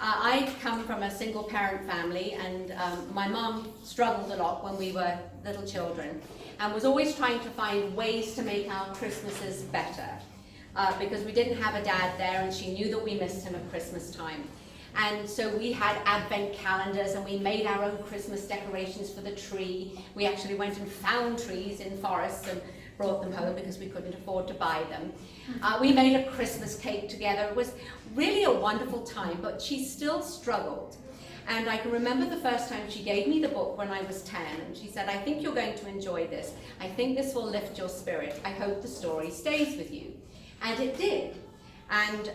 I come from a single parent family, and my mum struggled a lot when we were little children and was always trying to find ways to make our Christmases better because we didn't have a dad there, and she knew that we missed him at Christmas time. And so we had advent calendars, and we made our own Christmas decorations for the tree. We actually went and found trees in forests and brought them home because we couldn't afford to buy them. We made a Christmas cake together. It was really a wonderful time, but she still struggled. And I can remember the first time she gave me the book when I was 10, and she said, "I think you're going to enjoy this. I think this will lift your spirit. I hope the story stays with you." And it did. And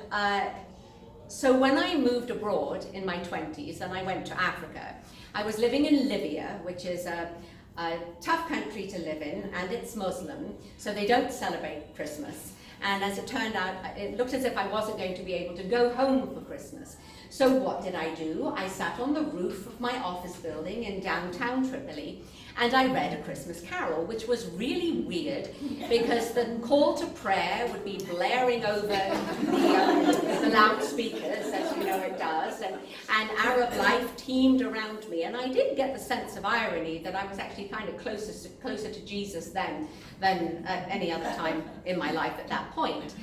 so when I moved abroad in my 20s and I went to Africa, I was living in Libya, which is a tough country to live in, and it's Muslim, so they don't celebrate Christmas. And as it turned out, it looked as if I wasn't going to be able to go home for Christmas. So what did I do? I sat on the roof of my office building in downtown Tripoli, and I read A Christmas Carol, which was really weird because the call to prayer would be blaring over the loudspeakers, as you know it does, and Arab life teemed around me, and I did get the sense of irony that I was actually kind of closer to Jesus then than at any other time in my life at that point.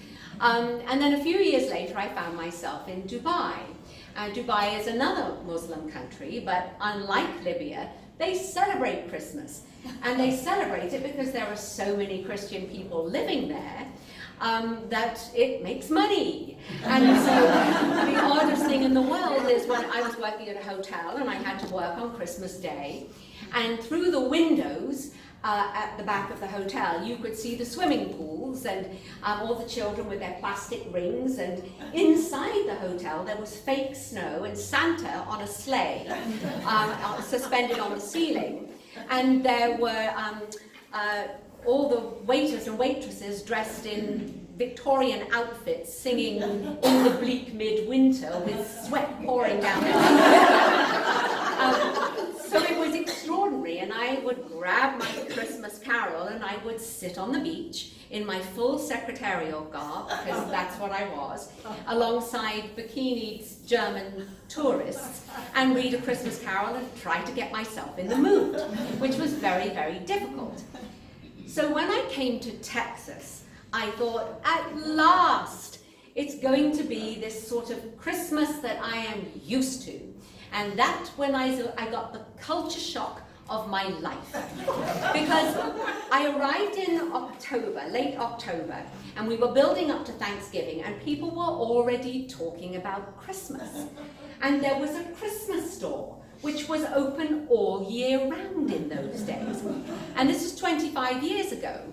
And then a few years later, I found myself in Dubai. Dubai is another Muslim country, but unlike Libya, they celebrate Christmas. And they celebrate it because there are so many Christian people living there that it makes money. And so the oddest thing in the world is when I was working at a hotel and I had to work on Christmas Day, and through the windows at the back of the hotel, you could see the swimming pools and all the children with their plastic rings, and inside the hotel there was fake snow and Santa on a sleigh suspended on the ceiling, and there were all the waiters and waitresses dressed in Victorian outfits singing In the Bleak Midwinter with sweat pouring down their So it was extraordinary, and I would grab my Christmas Carol and I would sit on the beach in my full secretarial garb, because that's what I was, alongside bikinied German tourists, and read A Christmas Carol and try to get myself in the mood, which was very, very difficult. So when I came to Texas, I thought, at last, it's going to be this sort of Christmas that I am used to. And that's when I got the culture shock of my life. Because I arrived in October, late October, and we were building up to Thanksgiving, and people were already talking about Christmas. And there was a Christmas store, which was open all year round in those days. And this is 25 years ago.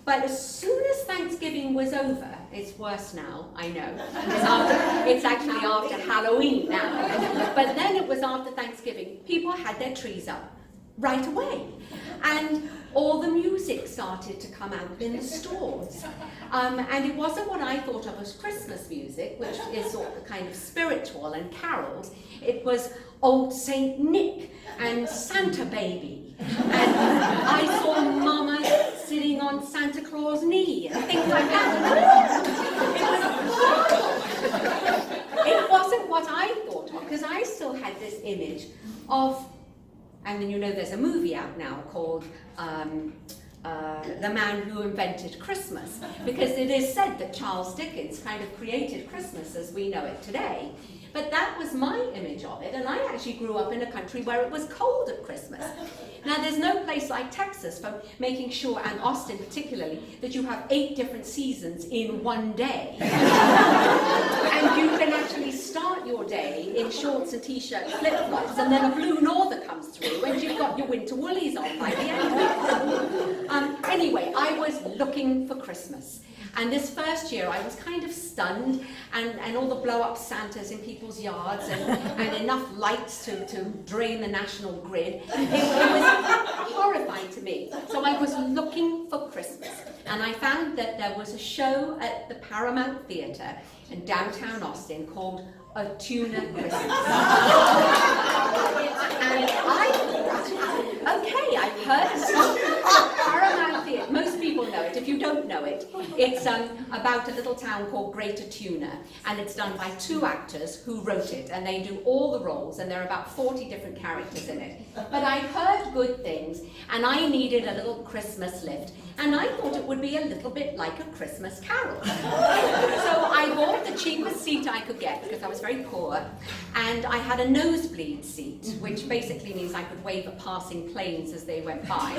But as soon as Thanksgiving was over, it's worse now, I know. It's actually after Halloween now. But then it was after Thanksgiving. People had their trees up right away. And all the music started to come out in the stores. And it wasn't what I thought of as Christmas music, which is sort of kind of spiritual and carols. It was Old Saint Nick and Santa Baby. And I saw Mama sitting on Santa Claus' knee and things like that. It wasn't what I thought of, because I still had this image of, and then you know there's a movie out now called The Man Who Invented Christmas, because it is said that Charles Dickens kind of created Christmas as we know it today. But that was my image of it, and I actually grew up in a country where it was cold at Christmas. Now, there's no place like Texas for making sure, and Austin particularly, that you have 8 different seasons in one day. And you can actually start your day in shorts and t-shirt, flip-flops, and then a blue norther comes through, and you've got your winter woolies on by the end of it. Anyway, I was looking for Christmas. And this first year I was kind of stunned, and all the blow-up Santas in people's yards and enough lights to drain the national grid. It was horrifying to me. So I was looking for Christmas, and I found that there was a show at the Paramount Theatre in downtown Austin called A Tuna Christmas. And I thought, okay, I've heard of Paramount Theatre. Most people know it. right? If you don't know it, it's about a little town called Greater Tuna, and it's done by 2 actors who wrote it, and they do all the roles, and there are about 40 different characters in it. But I heard good things, and I needed a little Christmas lift, and I thought it would be a little bit like a Christmas carol. So I bought the cheapest seat I could get, because I was very poor, and I had a nosebleed seat, which basically means I could wave at passing planes as they went by,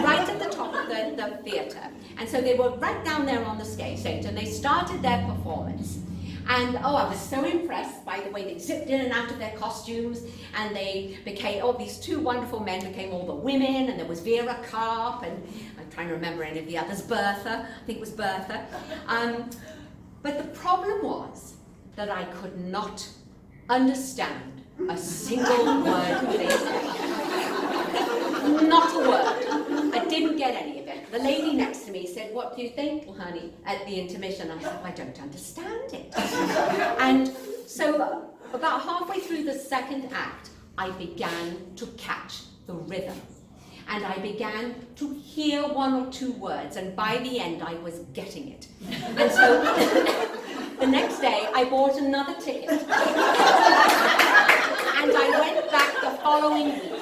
right at the top of the theatre. And so they were right down there on the stage, and they started their performance. And I was so impressed by the way they zipped in and out of their costumes, and they became, these 2 wonderful men became all the women, and there was Vera Karp, and I'm trying to remember any of the others, Bertha, I think it was Bertha. But the problem was that I could not understand a single word they said. Not a word. I didn't get any of it. The lady next to me said, "What do you think, honey?" at the intermission. I said, "I don't understand it." And so about halfway through the 2nd act, I began to catch the rhythm. And I began to hear 1 or 2 words, and by the end I was getting it. And so the next day I bought another ticket. And I went back the following week,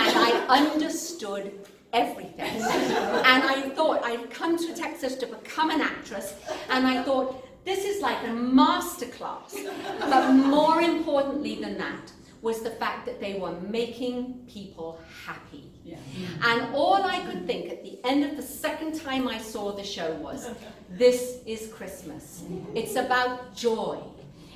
and I understood everything. And I thought I'd come to Texas to become an actress, and I thought, this is like a masterclass. But more importantly than that was the fact that they were making people happy. Yeah. And all I could think at the end of the 2nd time I saw the show was, this is Christmas. It's about joy.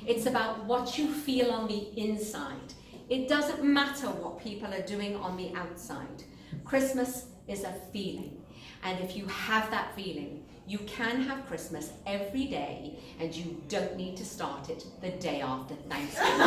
It's about what you feel on the inside. It doesn't matter what people are doing on the outside. Christmas is a feeling. And if you have that feeling, you can have Christmas every day, and you don't need to start it the day after Thanksgiving.